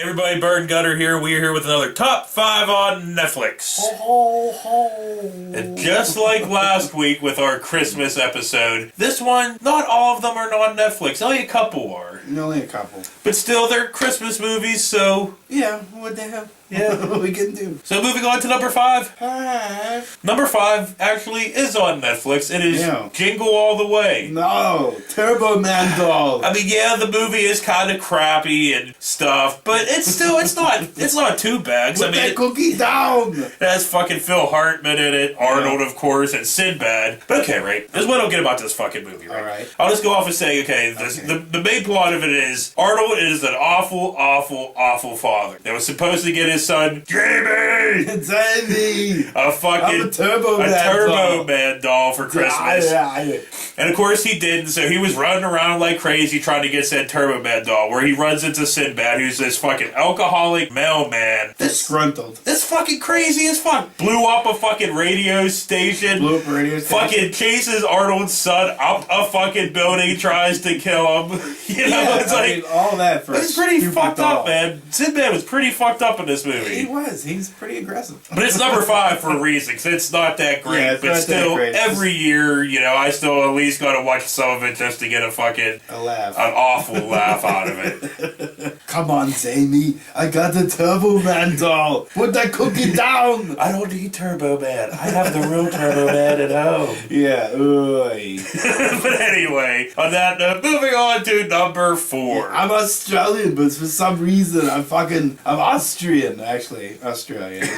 Hey everybody, Bird and Gutter here. We're here with another Top 5 on Netflix. Ho, ho, ho. And just like last week with our Christmas episode, this one, not all of them are on Netflix. Only a couple are. Only a couple. But still, they're Christmas movies, so... Yeah, what the hell? Yeah. What we can do. So moving on to number 5. 5. Number 5 actually is on Netflix. It is Jingle All the Way. No, Turbo Man doll. I mean, yeah, the movie is kind of crappy and stuff, but it's not too bad. Put that cookie down. It has fucking Phil Hartman in it, Arnold, of course, and Sinbad. But okay, right? This is what I don't get about this fucking movie, right? All right. I'll just go off and say, the main plot of it is Arnold is an awful, awful, awful father that was supposed to get his son, Jamie! Jamie! A Turbo Man doll for Christmas. Yeah. And of course he didn't, so he was running around like crazy trying to get said Turbo Man doll, where he runs into Sinbad, who's this fucking alcoholic mailman. Disgruntled. That's fucking crazy as fuck. Blew up a fucking radio station. Fucking chases Arnold's son up a fucking building, tries to kill him. You know, it's like... all that for it's pretty fucked up, man. Sinbad was pretty fucked up in this movie. He was. He's pretty aggressive. But it's number 5 for a reason, because it's not that great. Yeah, but still, every year, you know, I still at least gotta watch some of it just to get a laugh. An awful laugh out of it. Come on, Jamie. I got the Turbo Man doll. Put that cookie down. I don't need Turbo Man. I have the real Turbo Man at home. Yeah, oy. But anyway, on that note, moving on to number 4. I'm Australian, but for some reason I'm Austrian, actually. Australian.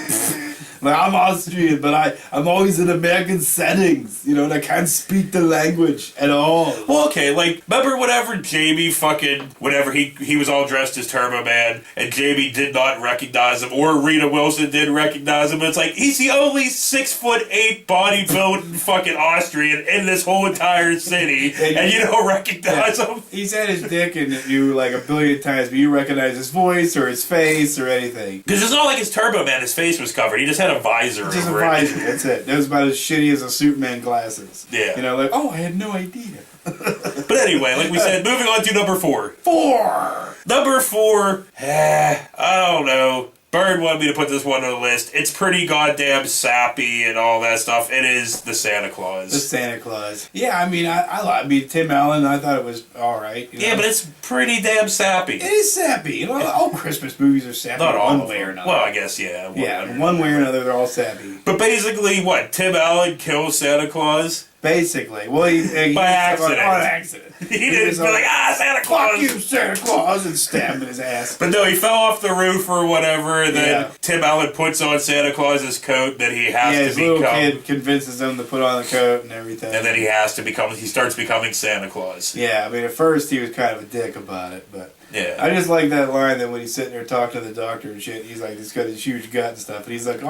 Like, I'm Austrian, but I'm always in American settings, you know, and I can't speak the language at all. Well, okay, like, remember whenever Jamie he was all dressed as Turbo Man, and Jamie did not recognize him, or Rita Wilson did recognize him, it's like, he's the only 6'8" bodybuilding fucking Austrian in this whole entire city, and you don't recognize him? He's had his dick in you like a billion times, but you recognize his voice, or his face, or anything. Because it's not like his Turbo Man, his face was covered, he just had a visor just over a visor, that's it. That was about as shitty as a Superman glasses. Yeah. You know, like, oh, I had no idea. But anyway, like we said, moving on to number 4. 4! Number 4, I don't know. Bird wanted me to put this one on the list. It's pretty goddamn sappy and all that stuff. It is the Santa Claus. The Santa Claus. Yeah, I mean, I mean, Tim Allen, I thought it was alright. Yeah, but it's pretty damn sappy. It is sappy. You know, all Christmas movies are sappy. Not all one way or another. Well, I guess, yeah. One way or another, they're all sappy. But basically, what? Tim Allen kills Santa Claus? Basically. Well, he by accident. On accident. He didn't be like, Santa Claus! Fuck you, Santa Claus! And stabbed in his ass. But no, he fell off the roof or whatever, and then Tim Allen puts on Santa Claus's coat that he has to become. His little kid convinces him to put on the coat and everything. And then he starts becoming Santa Claus. Yeah, I mean, at first he was kind of a dick about it, but... Yeah. I just like that line that when he's sitting there talking to the doctor and shit, he's like, he's got his huge gut and stuff, and he's like,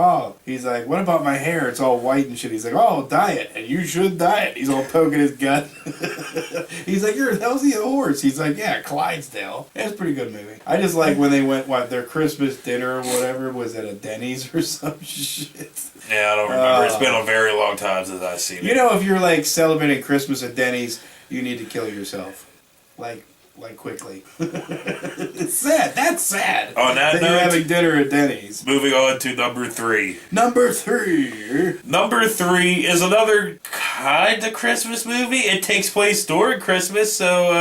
what about my hair? It's all white and shit. He's like, diet, and you should diet. He's all poking his gut. He's like, you're a healthy horse. He's like, yeah, Clydesdale. Yeah, it's a pretty good movie. I just like when they went, their Christmas dinner or whatever, was at a Denny's or some shit. Yeah, I don't remember. It's been a very long time since I've seen it. You know, if you're like celebrating Christmas at Denny's, you need to kill yourself. Like quickly. It's sad. That's sad. On that note, you're having dinner at Denny's. Moving on to number 3. Number 3. Number 3 is another kind of Christmas movie. It takes place during Christmas, so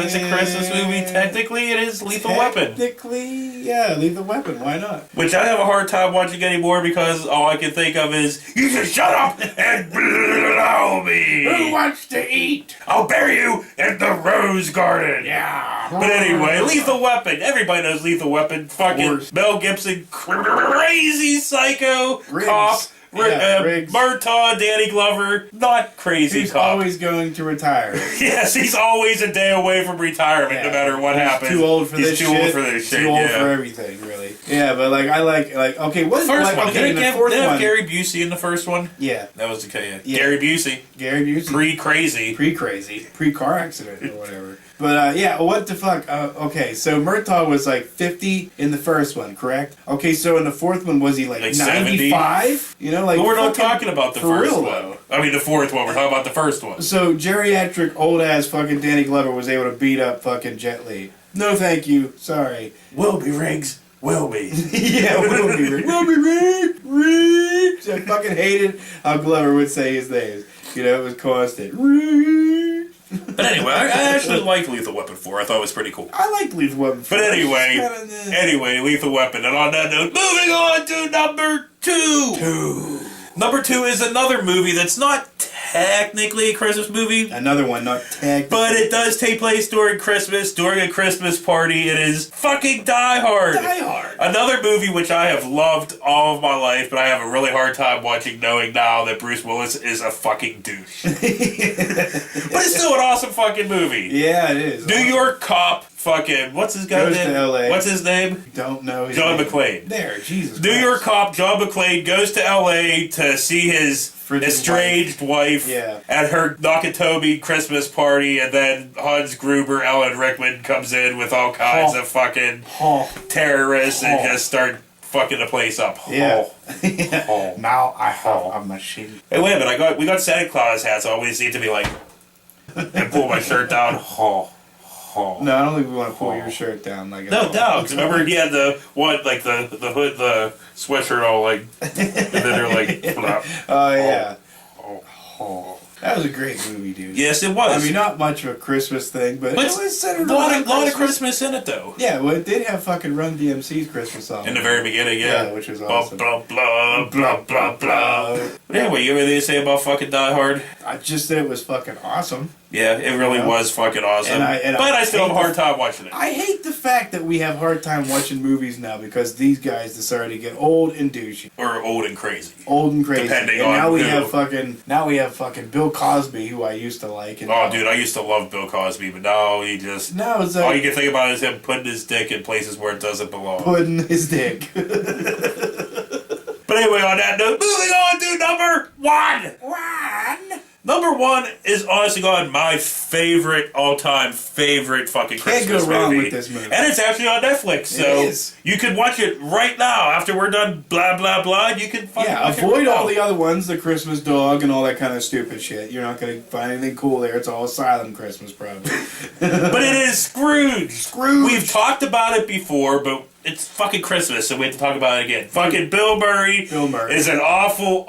it's a Christmas movie. Technically, it is Lethal Weapon. Technically, yeah, Lethal Weapon. Why not? Which I have a hard time watching anymore because all I can think of is, you just shut up and blow me. Who wants to eat? I'll bury you in the rose garden. Yeah. But anyway, Lethal Weapon. Everybody knows Lethal Weapon. Fucking Mel Gibson, crazy psycho cop. Murtaugh, Danny Glover, not crazy He's cop. always going to retire. Yes, he's always a day away from retirement, no matter what happens. Too old for this shit. Too old for this shit. Too old for everything, really. Yeah, but I like okay. What's the first one? Okay, did it have Gary Busey in the first one? Yeah, that was the case. Yeah. Gary Busey. Pre-crazy. Pre-car accident or whatever. But, what the fuck? Okay, so Murtaugh was 50 in the first one, correct? Okay, so in the fourth one, was he 95? You know, but we're not talking about the first one. Though. I mean, the fourth one. We're talking about the first one. So, geriatric, old-ass fucking Danny Glover was able to beat up fucking Jet Li. No, thank you. Sorry. Will be, Riggs. Will be. Yeah, will be Rick. Will be Rick. Rick. I fucking hated how Glover would say his names. You know, it was constant. Rick. But anyway, I actually liked Lethal Weapon 4. I thought it was pretty cool. I like Lethal Weapon 4. But anyway, Lethal Weapon. And on that note, moving on to number 2. Number 2 is another movie that's not technically a Christmas movie. Another one, not technically. But it does take place during Christmas, during a Christmas party. It is fucking Die Hard. Die Hard. Another movie which I have loved all of my life, but I have a really hard time watching knowing now that Bruce Willis is a fucking douche. But it's still an awesome fucking movie. Yeah, it is. New York cop, fucking, what's his guy's name? Goes to L.A. What's his name? Don't know his John name. McClane. There, Jesus New Christ. York cop John McClane goes to L.A. to see his estranged wife at her Nakatomi Christmas party, and then Hans Gruber, Alan Rickman comes in with all kinds of fucking terrorists and just start fucking the place up. Yeah. Now I have a machine. Hey, wait a minute! We got Santa Claus hats. So I always need to be like and pull my shirt down. No, I don't think we want to pull your shirt down like No, because remember he had the one like the hood, the sweatshirt all like, and then they're like, flop. Oh yeah. That was a great movie, dude. Yes, it was. I mean, not much of a Christmas thing, but it was centered a around lot of Christmas in it, though. Yeah, well, it did have fucking Run DMC's Christmas song. In the very beginning, yeah. Yeah, which was awesome. Blah, blah, blah, blah, blah. But anyway, you have anything to say about fucking Die Hard? I just said it was fucking awesome. Yeah, it really was fucking awesome. But I still have a hard time watching it. I hate the fact that we have a hard time watching movies now because these guys decided to get old and douchey. Or old and crazy. Old and crazy. Depending and on now we who. have fucking Bill Cosby, who I used to like. And Dude, I used to love Bill Cosby, but now he just... Now it's all you can think about is him putting his dick in places where it doesn't belong. Putting his dick. But anyway, on that note, moving on to number 1. Number 1 is honestly God my all-time favorite fucking Christmas movie. Can't go wrong with this movie. And it's actually on Netflix, so you can watch it right now. After we're done blah, blah, blah, you can fucking watch it avoid right all now. the other ones, the Christmas dog and all that kind of stupid shit. You're not going to find anything cool there. It's all Asylum Christmas, probably. But it is Scrooge. We've talked about it before, but it's fucking Christmas, so we have to talk about it again. Fucking Bill Murray is an awful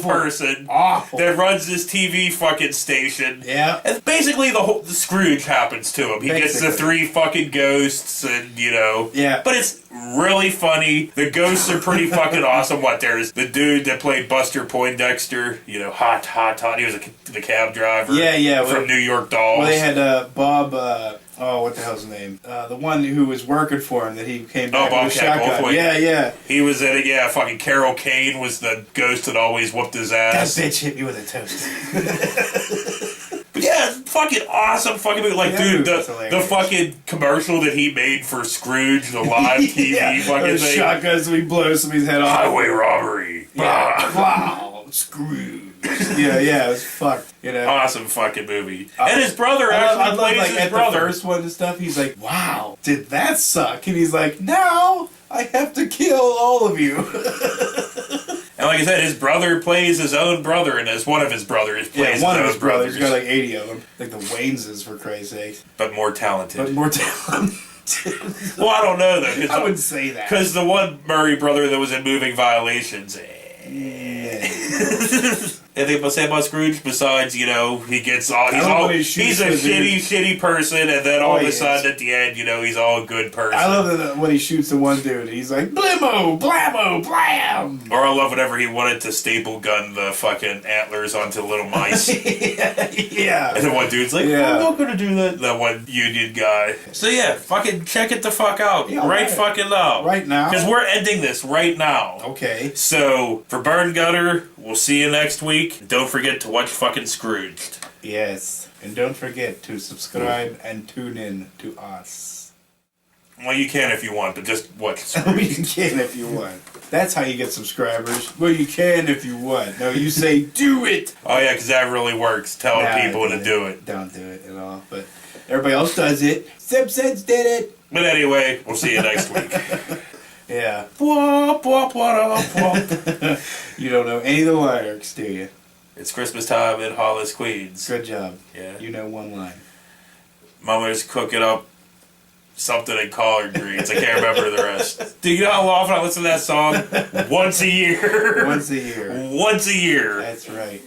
person that runs this TV fucking station. Yeah. And basically the Scrooge happens to him. He gets the 3 fucking ghosts and, Yeah. But it's really funny. The ghosts are pretty fucking awesome. There's the dude that played Buster Poindexter, hot. He was the cab driver. Yeah. From New York Dolls. Well, they had Bob... what the hell's his name? The one who was working for him that he came back with a shotgun. Goldthwait. Yeah. He was in it, yeah. Fucking Carol Kane was the ghost that always whooped his ass. That bitch hit me with a toaster. But yeah, it's fucking awesome fucking movie. Like, dude, the fucking commercial that he made for Scrooge, the live TV fucking thing. Shotguns, we blow somebody's head off. Highway robbery. Yeah. Wow. Scrooge. Yeah, it was fucked. Awesome fucking movie. And his brother actually plays his brother. The first one and stuff, he's like, wow, did that suck? And he's like, now I have to kill all of you. And like I said, his brother plays his own brother, and as one of his brothers plays his one own of his brothers. brothers. He's got like 80 of them. Like the Wayneses, for Christ's sake. But more talented. Well, I don't know, though. I wouldn't say that. Because the one Murray brother that was in Moving Violations... Anything to say about Scrooge besides, he gets all... He's a shitty person, and then all of a sudden at the end, he's all a good person. I love that when he shoots the one dude, he's like, blimmo, blammo, blam! Or I love whenever he wanted to staple gun the fucking antlers onto little mice. Yeah. And the one dude's like, I'm not gonna do that. That one union guy. So yeah, fucking check it the fuck out. Fucking now. Right now? Because we're ending this right now. Okay. So, for Burn Gutter, we'll see you next week. Don't forget to watch fucking Scrooged. Yes. And don't forget to subscribe and tune in to us. Well, you can if you want, but just watch Scrooged. You can if you want. That's how you get subscribers. Well, you can if you want. No, you say, do it! Oh yeah, because that really works. Telling people to do it. Don't do it at all. But everybody else does it. Simpsons did it! But anyway, we'll see you next week. Yeah. Bwah, bwah, bwah, bwah. You don't know any of the lyrics, do you? It's Christmas time in Hollis, Queens. Good job. Yeah. You know one line. Mama's cooking up something in collard greens. I can't remember the rest. Do you know how often I listen to that song? Once a year. Once a year. Once a year. That's right.